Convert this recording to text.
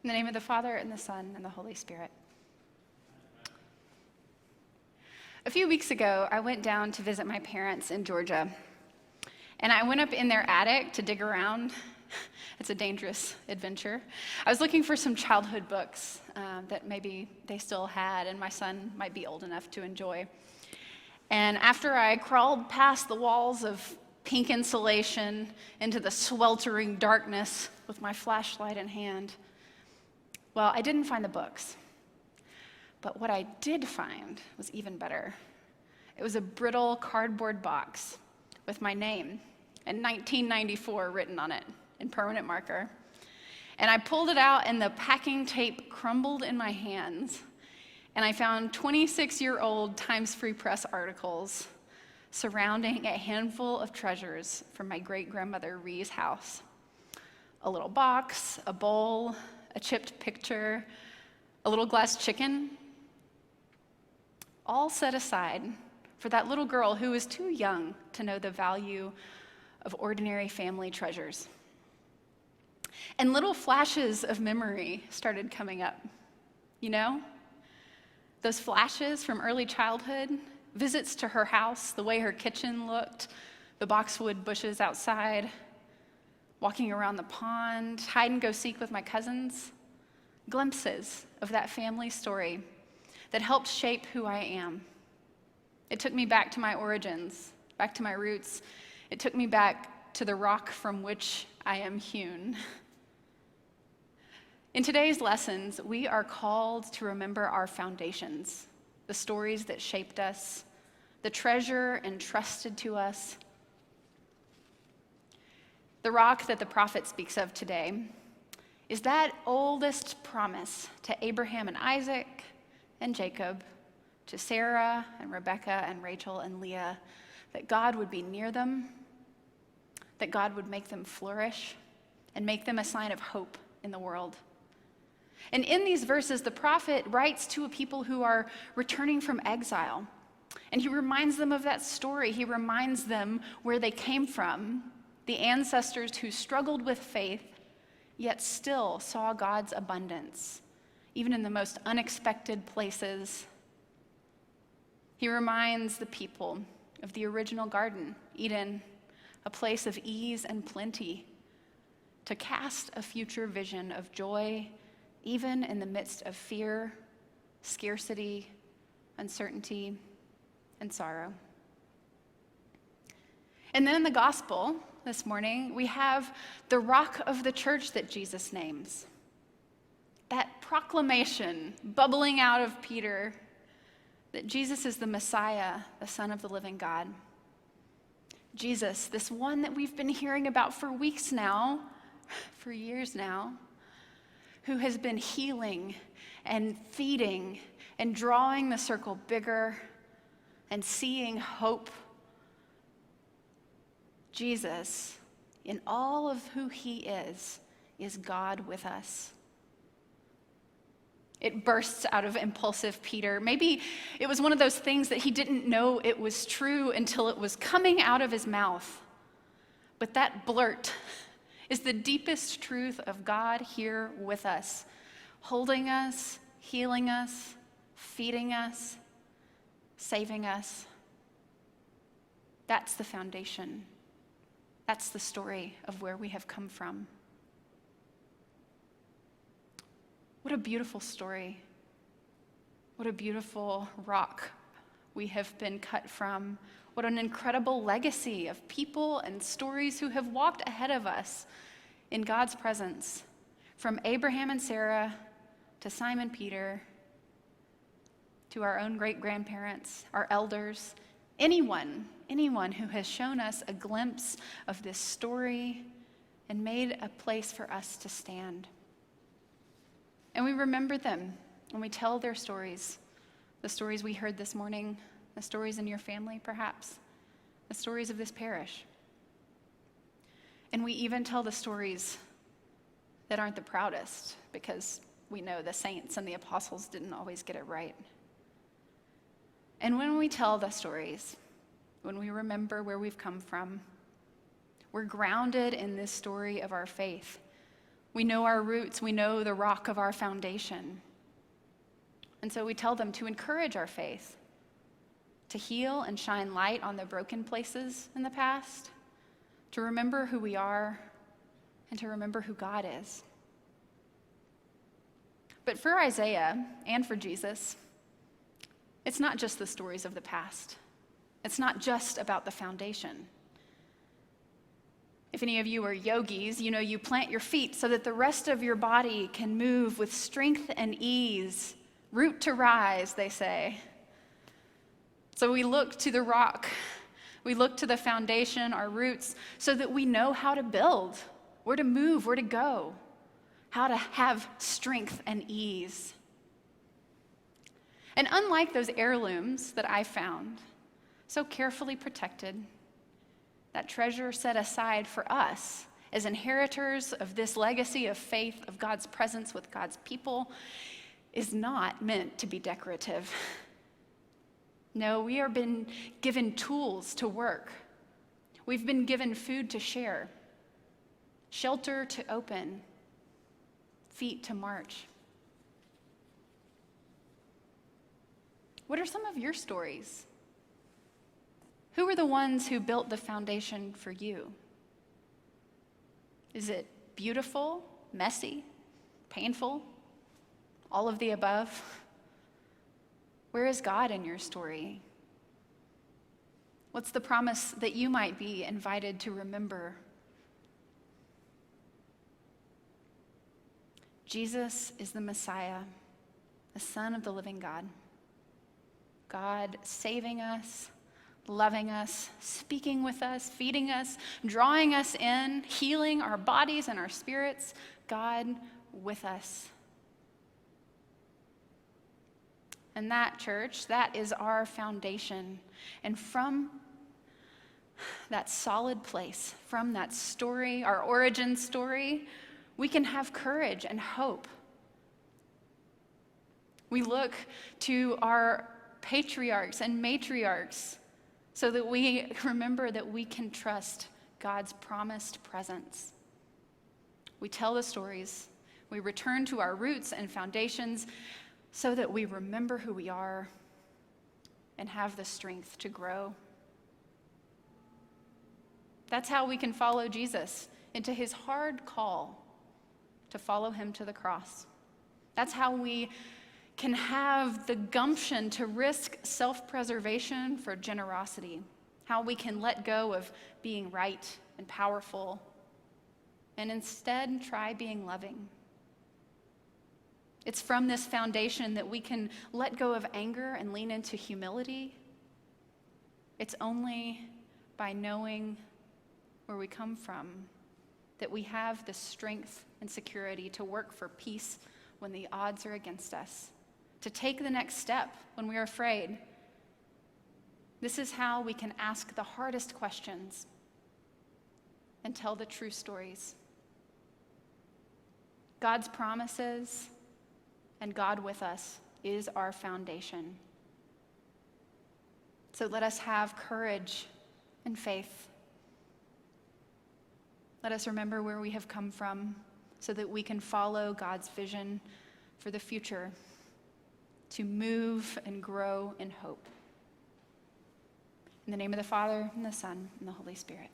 In the name of the Father, and the Son, and the Holy Spirit. A few weeks ago, I went down to visit my parents in Georgia. And I went up in their attic to dig around. It's a dangerous adventure. I was looking for some childhood books that maybe they still had, and my son might be old enough to enjoy. And after I crawled past the walls of pink insulation into the sweltering darkness with my flashlight in hand, well, I didn't find the books. But what I did find was even better. It was a brittle cardboard box with my name and 1994 written on it in permanent marker. And I pulled it out, and the packing tape crumbled in my hands. And I found 26-year-old Times Free Press articles surrounding a handful of treasures from my great-grandmother Ree's house. A little box, a bowl, a chipped picture, a little glass chicken, all set aside for that little girl who was too young to know the value of ordinary family treasures. And little flashes of memory started coming up. You know, those flashes from early childhood, visits to her house, the way her kitchen looked, the boxwood bushes outside, walking around the pond, hide and go seek with my cousins, glimpses of that family story that helped shape who I am. It took me back to my origins, back to my roots. It took me back to the rock from which I am hewn. In today's lessons, we are called to remember our foundations, the stories that shaped us, the treasure entrusted to us. The rock that the prophet speaks of today is that oldest promise to Abraham and Isaac and Jacob, to Sarah and Rebekah and Rachel and Leah, that God would be near them, that God would make them flourish and make them a sign of hope in the world. And in these verses, the prophet writes to a people who are returning from exile. And he reminds them of that story. He reminds them where they came from, the ancestors who struggled with faith, yet still saw God's abundance, even in the most unexpected places. He reminds the people of the original garden, Eden, a place of ease and plenty, to cast a future vision of joy, even in the midst of fear, scarcity, uncertainty, and sorrow. And then in the gospel this morning, we have the rock of the church that Jesus names. That proclamation bubbling out of Peter that Jesus is the Messiah, the Son of the living God. Jesus, this one that we've been hearing about for weeks now, for years now, who has been healing and feeding and drawing the circle bigger and seeing hope. Jesus, in all of who he is God with us. It bursts out of impulsive Peter. Maybe it was one of those things that he didn't know it was true until it was coming out of his mouth. But that blurt is the deepest truth of God here with us, holding us, healing us, feeding us, saving us. That's the foundation. That's the story of where we have come from. What a beautiful story. What a beautiful rock we have been cut from. What an incredible legacy of people and stories who have walked ahead of us in God's presence, from Abraham and Sarah to Simon Peter, to our own great-grandparents, our elders, anyone who has shown us a glimpse of this story and made a place for us to stand. And we remember them when we tell their stories, the stories we heard this morning, the stories in your family, perhaps, the stories of this parish. And we even tell the stories that aren't the proudest, because we know the saints and the apostles didn't always get it right. And when we tell the stories, when we remember where we've come from, we're grounded in this story of our faith We know our roots. We know the rock of our foundation. And so we tell them to encourage our faith, to heal and shine light on the broken places in the past, to remember who we are, and to remember who God is. But for Isaiah and for Jesus, it's not just the stories of the past. It's not just about the foundation. If any of you are yogis, you know you plant your feet so that the rest of your body can move with strength and ease, root to rise, they say. So we look to the rock. We look to the foundation, our roots, so that we know how to build, where to move, where to go, how to have strength and ease. And unlike those heirlooms that I found, so carefully protected, that treasure set aside for us as inheritors of this legacy of faith, of God's presence with God's people, is not meant to be decorative. No, we are been given tools to work. We've been given food to share, shelter to open, feet to march. What are some of your stories? Who are the ones who built the foundation for you? Is it beautiful, messy, painful, all of the above? Where is God in your story? What's the promise that you might be invited to remember? Jesus is the Messiah, the Son of the living God. God saving us, loving us, speaking with us, feeding us, drawing us in, healing our bodies and our spirits. God with us. And that, church, that is our foundation. And from that solid place, from that story, our origin story, we can have courage and hope. We look to our patriarchs and matriarchs so that we remember that we can trust God's promised presence. We tell the stories. We return to our roots and foundations so that we remember who we are and have the strength to grow. That's how we can follow Jesus into his hard call to follow him to the cross. That's how we can have the gumption to risk self-preservation for generosity, how we can let go of being right and powerful and instead try being loving. It's from this foundation that we can let go of anger and lean into humility. It's only by knowing where we come from that we have the strength and security to work for peace when the odds are against us, to take the next step when we are afraid. This is how we can ask the hardest questions and tell the true stories. God's promises and God with us is our foundation. So let us have courage and faith. Let us remember where we have come from so that we can follow God's vision for the future, to move and grow in hope. In the name of the Father, and the Son, and the Holy Spirit.